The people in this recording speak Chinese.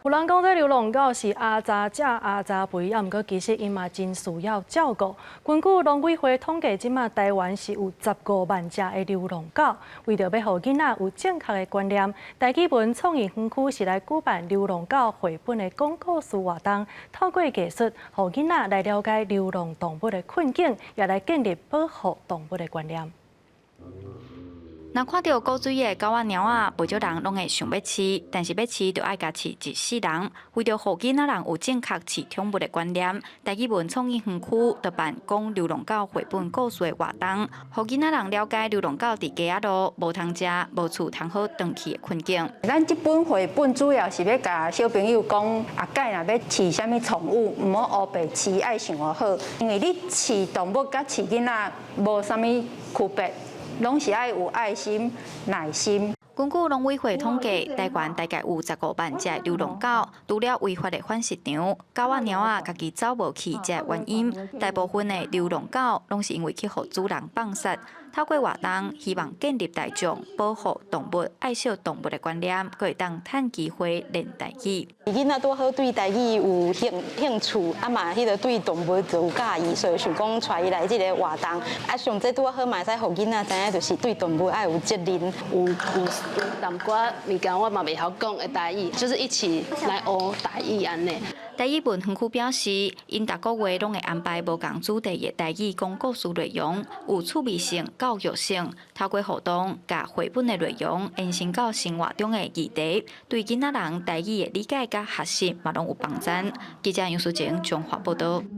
有人讲这流浪狗是阿查食阿查肥，啊，毋过其实伊嘛真需要照顾。根据农委会统计，即马台湾是有15万只的流浪狗。为着要互囡仔有正确的观念，台基文创意园区是来举办流浪狗绘本的讲故事活动，透过艺术，互囡仔来了解流浪动物的困境，也来建立保护动物的观念。 若看到古水的狗仔猫仔，不少人拢会想要饲，但是要饲就爱家饲一世人。为着互囡仔人有正确饲宠物的观念，台基文创意园区就办讲流浪狗绘本故事的活动，互囡仔人了解流浪狗伫街仔路无通食、无厝通好回去的困境。咱这本绘本主要是要甲小朋友讲，后盖若要饲什么宠物，唔好乌白饲，爱想好，因为你饲动物甲饲囡仔无啥物区别。 拢是爱有爱心、耐心。根据农委会统计，台湾大概有15万只流浪狗，除了违法的贩食场，狗仔、猫仔家己走无去这原因，大部分的流浪狗拢是因为去互主人放杀。透过活动，希望建立大众保护动物、爱惜动物的观念，可会当趁机会练台语。囡仔拄好对台语有兴趣，啊嘛，迄个对动物就有介意，所以想讲带伊来这个活动。啊，上这拄好嘛，使互囡仔知影，就是对动物爱有责任。有淡薄物件我嘛袂晓讲的台语，就是一起来学台语安尼。 台语文园区表示，因逐个月拢会安排无共主题的台语讲故事内容，有趣味性、教育性，透过互动，甲绘本的内容延伸到生活中的议题，对囡仔人台语的理解甲学习嘛拢有帮助。记者杨淑静综合报道。